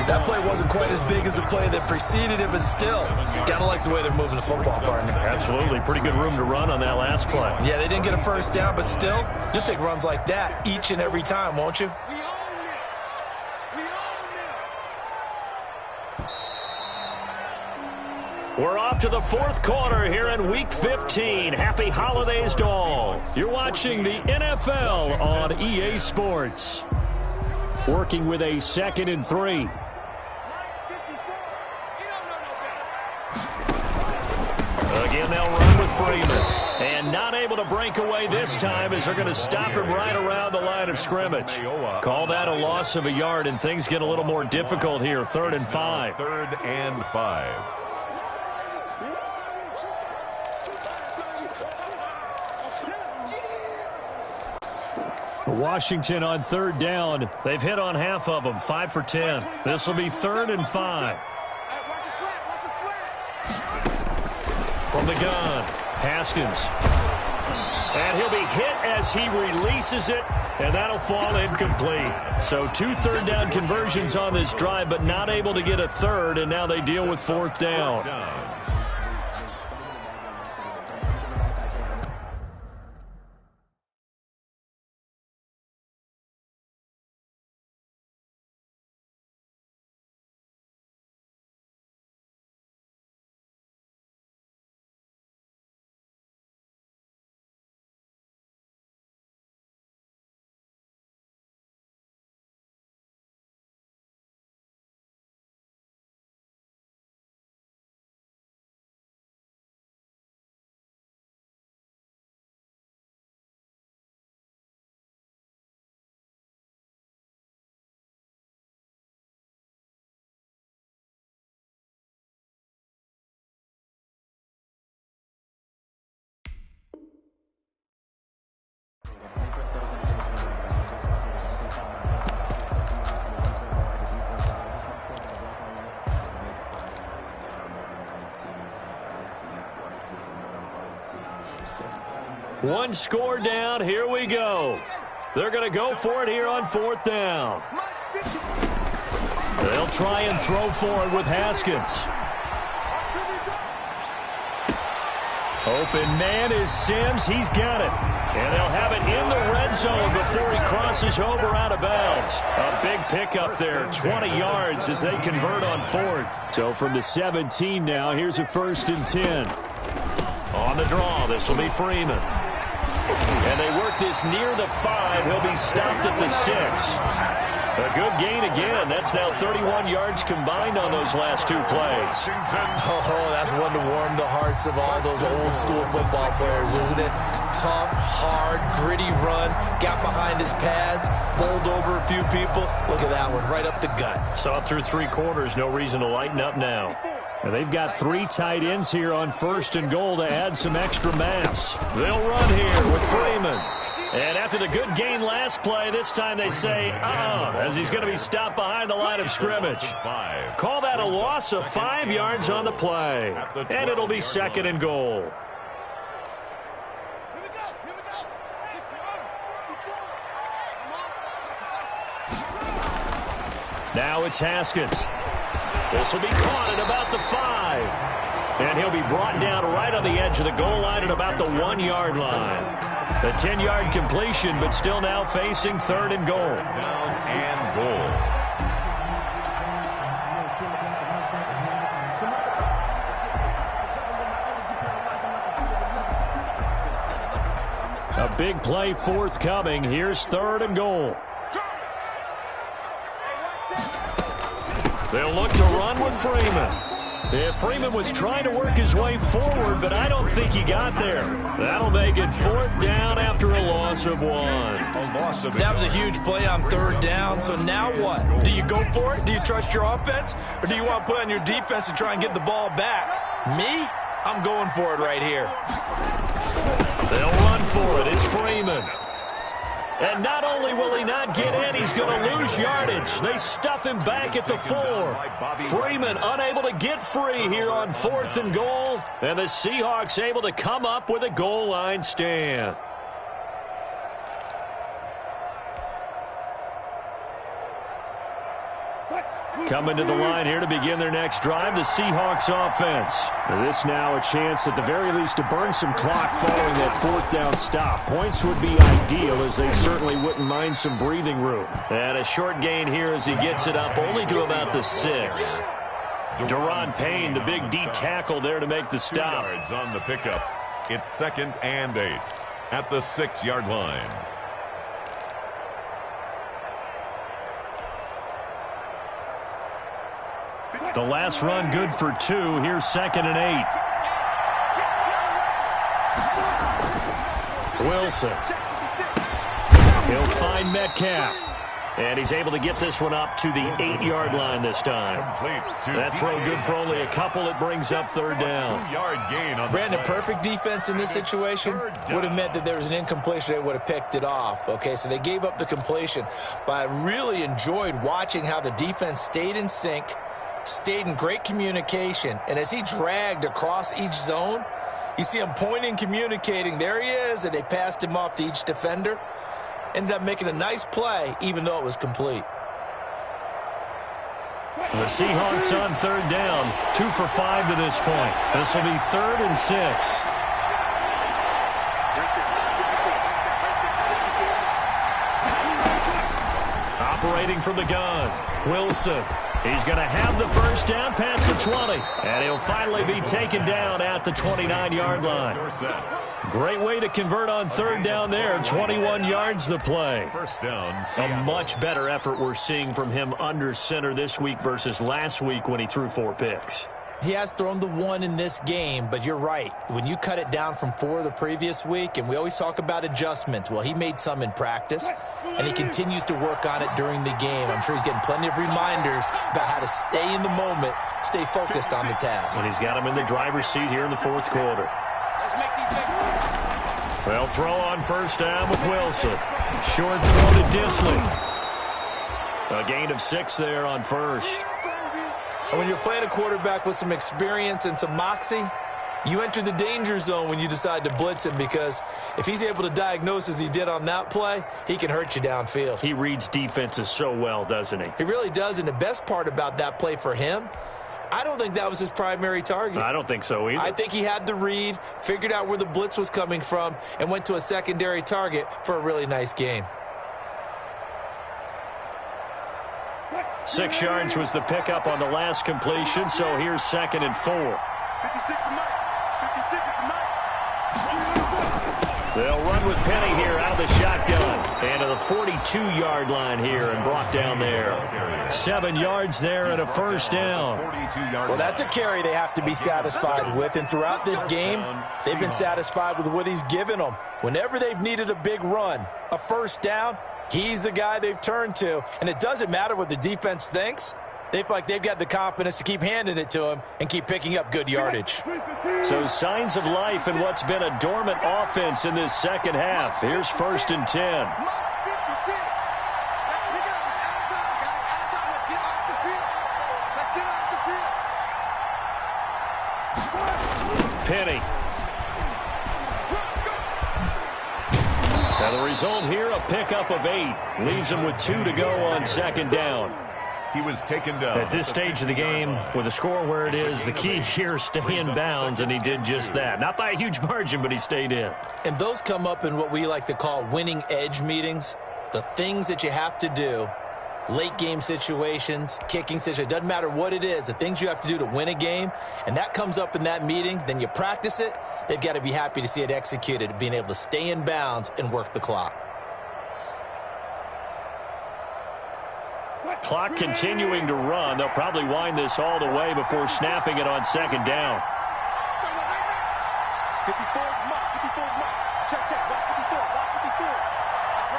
[SPEAKER 4] That play wasn't quite as big as the play that preceded it, but still, gotta like the way they're moving the football, partner.
[SPEAKER 1] Absolutely. Pretty good room to run on that last play.
[SPEAKER 4] Yeah, they didn't get a first down, but still, you'll take runs like that each and every time, won't you?
[SPEAKER 1] We're off to the fourth quarter here in Week 15. Happy holidays to all. You're watching the NFL on EA Sports. Working with a 2nd and 3. Again, they'll run with Freeman. And not able to break away this time as they're going to stop him right around the line of scrimmage. Call that a loss of a yard, and things get a little more difficult here. 3rd and 5.
[SPEAKER 3] 3rd and 5.
[SPEAKER 1] Washington on 3rd down. They've hit on half of them, 5 for 10. This will be 3rd and 5. From the gun, Haskins. And he'll be hit as he releases it, and that'll fall incomplete. So 2 third down conversions on this drive, but not able to get a third, and now they deal with 4th down. One score down. Here we go. They're going to go for it here on 4th down. They'll try and throw for it with Haskins. Open man is Sims. He's got it. And they'll have it in the red zone before he crosses over out of bounds. A big pickup there, 20 yards as they convert on 4th. So from the 17 now, here's a 1st and 10. On the draw, this will be Freeman. And they work this near the 5. He'll be stopped at the 6. A good gain again. That's now 31 yards combined on those last 2 plays.
[SPEAKER 4] Oh, that's one to warm the hearts of all those old school football players, isn't it? Tough, hard, gritty run. Got behind his pads, bowled over a few people. Look at that one, right up the gut.
[SPEAKER 1] Saw through 3 quarters. No reason to lighten up now. And they've got 3 tight ends here on 1st and goal to add some extra mass. They'll run here with Freeman. And after the good gain last play, this time they say, as he's going to be stopped behind the line of scrimmage. Call that a loss of 5 yards on the play. And it'll be 2nd and goal. Now it's Haskins. This will be caught at about the 5. And he'll be brought down right on the edge of the goal line at about the 1-yard line. A 10-yard completion, but still now facing 3rd and goal.
[SPEAKER 3] Down and goal.
[SPEAKER 1] A big play forthcoming. Here's 3rd and goal. They'll look to run with Freeman. Yeah, Freeman was trying to work his way forward, but I don't think he got there. That'll make it 4th down after a loss of 1.
[SPEAKER 4] That was a huge play on 3rd down, so now what? Do you go for it? Do you trust your offense? Or do you want to put on your defense to try and get the ball back? Me? I'm going for it right here.
[SPEAKER 1] They'll run for it. It's Freeman. And not only will he not get in, he's going to lose yardage. They stuff him back at the 4. Freeman unable to get free here on 4th and goal. And the Seahawks able to come up with a goal line stand. Coming to the line here to begin their next drive, the Seahawks offense.
[SPEAKER 2] This now a chance at the very least to burn some clock following that 4th down stop. Points would be ideal, as they certainly wouldn't mind some breathing room.
[SPEAKER 1] And a short gain here as he gets it up only to about the 6. Deron Payne, the big D tackle there to make the stop.
[SPEAKER 3] 2 yards on the pickup. It's 2nd and 8 at the 6-yard line.
[SPEAKER 1] The last run good for 2. Here's 2nd and 8. Wilson. He'll find Metcalf. And he's able to get this one up to the 8-yard line this time. That throw good for only a couple. It brings up 3rd down.
[SPEAKER 3] 2-yard gain on
[SPEAKER 4] Brandon, perfect defense in this situation would have meant that there was an incompletion. They would have picked it off. Okay, so they gave up the completion. But I really enjoyed watching how the defense stayed in sync, stayed in great communication. And as he dragged across each zone, you see him pointing, communicating. There he is, and they passed him off to each defender. Ended up making a nice play, even though it was complete.
[SPEAKER 1] The Seahawks on 3rd down, 2 for 5 to this point. This will be 3rd and 6. Operating from the gun, Wilson. He's going to have the first down past the 20. And he'll finally be taken down at the 29-yard line. Great way to convert on 3rd down there. 21 yards the play.
[SPEAKER 3] First down.
[SPEAKER 1] A much better effort we're seeing from him under center this week versus last week when he threw 4 picks.
[SPEAKER 4] He has thrown the 1 in this game, but you're right. When you cut it down from 4 the previous week, and we always talk about adjustments, well, he made some in practice, and he continues to work on it during the game. I'm sure he's getting plenty of reminders about how to stay in the moment, stay focused on the task.
[SPEAKER 1] And he's got him in the driver's seat here in the 4th quarter. Well, throw on 1st down with Wilson. Short throw to Disley. A gain of 6 there on 1st.
[SPEAKER 4] And when you're playing a quarterback with some experience and some moxie, you enter the danger zone when you decide to blitz him, because if he's able to diagnose as he did on that play, he can hurt you downfield.
[SPEAKER 1] He reads defenses so well, doesn't he?
[SPEAKER 4] He really does, and the best part about that play for him, I don't think that was his primary target.
[SPEAKER 1] I don't think so either.
[SPEAKER 4] I think he had the read, figured out where the blitz was coming from, and went to a secondary target for a really nice gain.
[SPEAKER 1] 6 yards was the pickup on the last completion, so here's 2nd and 4.
[SPEAKER 5] 56 to Mike. 56 to Mike.
[SPEAKER 1] They'll run with Penny here out of the shotgun. And to the 42-yard line here and brought down there. 7 yards there and a first down.
[SPEAKER 4] Well, that's a carry they have to be satisfied with. And throughout this game, they've been satisfied with what he's given them. Whenever they've needed a big run, a first down, he's the guy they've turned to. And it doesn't matter what the defense thinks. They feel like they've got the confidence to keep handing it to him and keep picking up good yardage.
[SPEAKER 1] So signs of life in what's been a dormant offense in this second half. Here's 1st and 10. Penny. Now the result here, a pickup of 8. Leaves him with 2 to go on 2nd down.
[SPEAKER 3] He was taken down.
[SPEAKER 1] At this stage of the game, with the score where it is, the key here is stay in bounds, and he did just that. Not by a huge margin, but he stayed in.
[SPEAKER 4] And those come up in what we like to call winning edge meetings. The things that you have to do, late game situations, kicking situations, doesn't matter what it is, the things you have to do to win a game, and that comes up in that meeting, then you practice it, they've got to be happy to see it executed, being able to stay in bounds and work the clock.
[SPEAKER 1] Clock continuing to run. They'll probably wind this all the way before snapping it on 2nd down.
[SPEAKER 5] 54 Mike. 54 Mike. Check, check. Watch 54. Watch 54. That's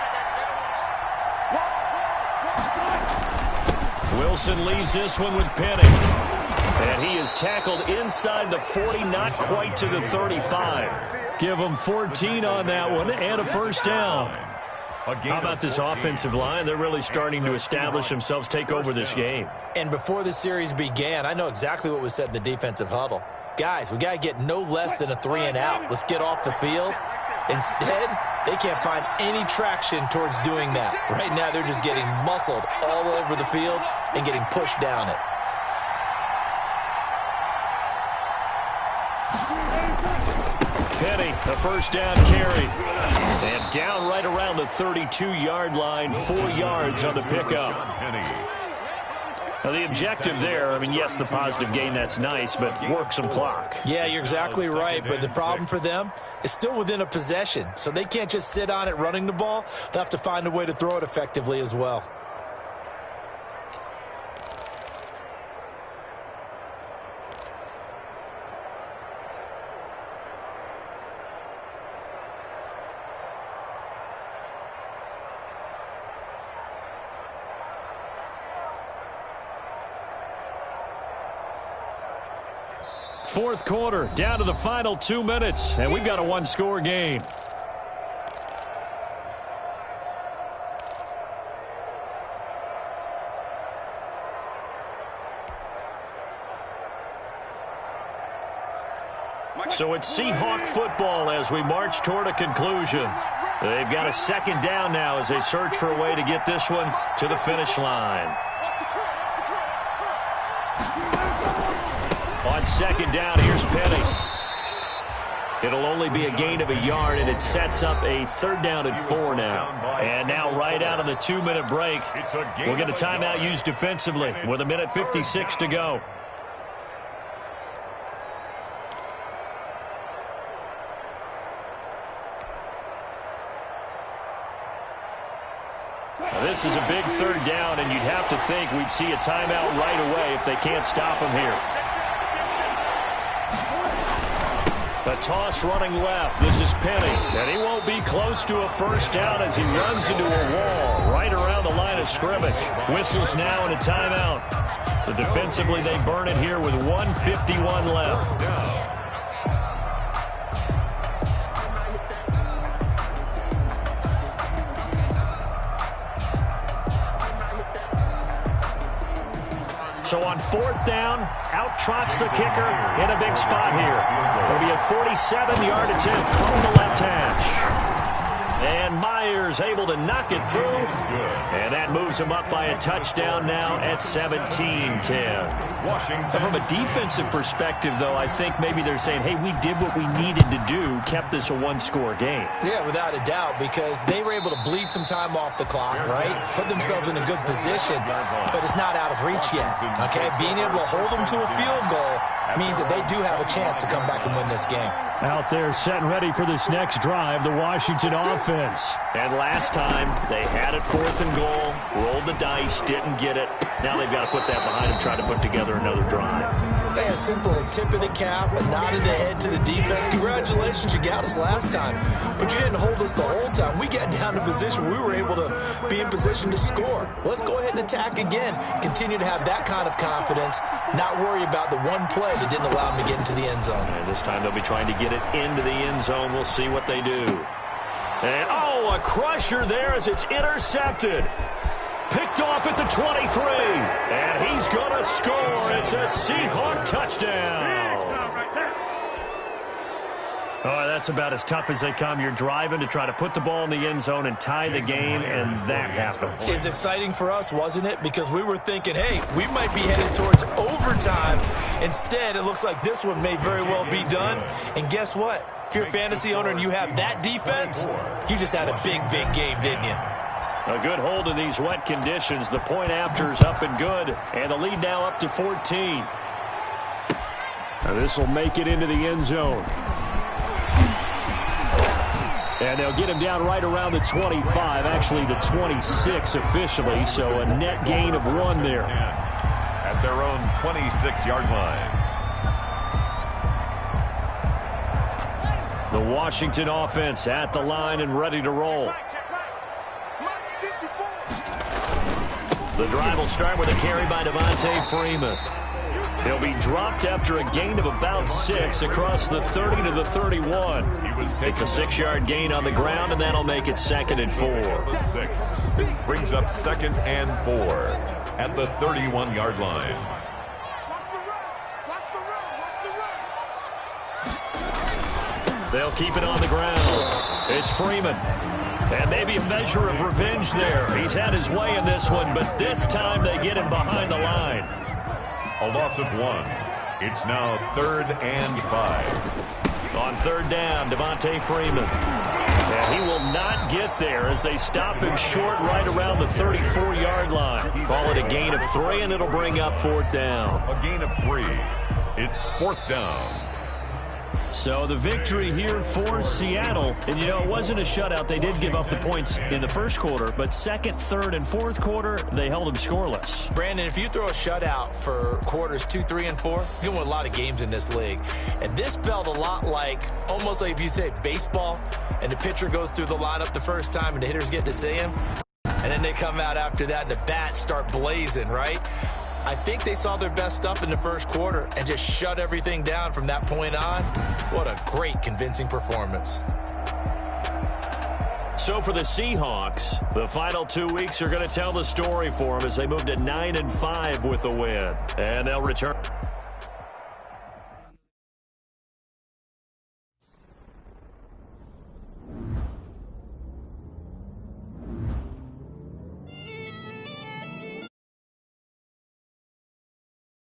[SPEAKER 5] right.
[SPEAKER 1] Wilson leaves this one with Penny. And he is tackled inside the 40, not quite to the 35. Give him 14 on that one and a first down. How about this offensive line? They're really starting to establish themselves, take over this game.
[SPEAKER 4] And before the series began, I know exactly what was said in the defensive huddle. Guys, we got to get no less than a 3-and-out. Let's get off the field. Instead, they can't find any traction towards doing that. Right now, they're just getting muscled all over the field and getting pushed down it.
[SPEAKER 1] Penny, the first down carry. And down right around the 32-yard line, 4 yards on the pickup. Now, the objective there, I mean, yes, the positive gain, that's nice, but work some clock.
[SPEAKER 4] Yeah, you're exactly right, but the problem for them is still within a possession, so they can't just sit on it running the ball. They'll have to find a way to throw it effectively as well.
[SPEAKER 1] Fourth quarter, down to the final 2 minutes, and we've got a one-score game. So it's Seahawk football as we march toward a conclusion. They've got a second down now as they search for a way to get this one to the finish line. On second down, here's Penny. It'll only be a gain of a yard, and it sets up a 3rd down and 4 now. And now right out of the 2-minute break, we'll get a timeout used defensively with 1:56 to go. Now, this is a big 3rd down, and you'd have to think we'd see a timeout right away if they can't stop him here. A toss running left. This is Penny. And he won't be close to a first down as he runs into a wall right around the line of scrimmage. Whistles now and a timeout. So defensively they burn it here with 1:51 left. So on 4th down, out trots the kicker in a big spot here. It'll be a 47-yard attempt from the left hash. And Myers able to knock it through. And that moves him up by a touchdown now at 17-10. From a defensive perspective, though, I think maybe they're saying, hey, we did what we needed to do, kept this a one-score game.
[SPEAKER 4] Yeah, without a doubt, because they were able to bleed some time off the clock, right? Put themselves in a good position, but it's not out of reach yet, okay? Being able to hold them to a field goal means that they do have a chance to come back and win this game.
[SPEAKER 1] Out there set and ready for this next drive, the Washington offense. And last time, they had it 4th and goal, rolled the dice, didn't get it. Now they've got to put that behind them, try to put together another drive.
[SPEAKER 4] Hey, a simple tip of the cap, a nod of the head to the defense. Congratulations, you got us last time, but you didn't hold us the whole time. We got down to position. We were able to be in position to score. Let's go ahead and attack again. Continue to have that kind of confidence, not worry about the one play that didn't allow them to get into the end zone.
[SPEAKER 1] And this time they'll be trying to get it into the end zone. We'll see what they do. And, oh, a crusher there as it's intercepted. Picked off at the 23. And he's going to score. It's a Seahawk touchdown. Oh, that's about as tough as they come. You're driving to try to put the ball in the end zone and tie the game, and that happens.
[SPEAKER 4] It's exciting for us, wasn't it? Because we were thinking, hey, we might be headed towards overtime. Instead, it looks like this one may very well be done. And guess what? If you're a fantasy owner and you have that defense, you just had a big, big game, didn't you?
[SPEAKER 1] A good hold in these wet conditions. The point after is up and good, and the lead now up to 14. Now this will make it into the end zone. And they'll get him down right around the 25, actually the 26 officially, so a net gain of 1 there.
[SPEAKER 3] At their own 26-yard line.
[SPEAKER 1] The Washington offense at the line and ready to roll. The drive will start with a carry by Devontae Freeman. He'll be dropped after a gain of about 6 across the 30 to the 31. It's a 6-yard gain on the ground, and that'll make it 2nd and 4.
[SPEAKER 3] 6 brings up 2nd and 4 at the 31-yard line.
[SPEAKER 1] They'll keep it on the ground. It's Freeman. And maybe a measure of revenge there. He's had his way in this one, but this time they get him behind the line.
[SPEAKER 3] A loss of 1. It's now 3rd and 5.
[SPEAKER 1] On 3rd down, Devontae Freeman. And he will not get there as they stop him short right around the 34-yard line. Call it a gain of 3, and it'll bring up 4th down.
[SPEAKER 3] A gain of 3. It's 4th down.
[SPEAKER 1] So the victory here for Seattle. And, you know, it wasn't a shutout. They did give up the points in the first quarter, but 2nd, 3rd, and 4th quarter, they held them scoreless.
[SPEAKER 4] Brandon, if you throw a shutout for quarters 2, 3, and 4, you're going to win a lot of games in this league. And this felt a lot like, almost like if you say baseball, and the pitcher goes through the lineup the first time and the hitters get to see him, and then they come out after that and the bats start blazing, right? I think they saw their best stuff in the first quarter and just shut everything down from that point on. What a great, convincing performance.
[SPEAKER 1] So for the Seahawks, the final 2 weeks are going to tell the story for them as they move to 9-5 with the win. And they'll return.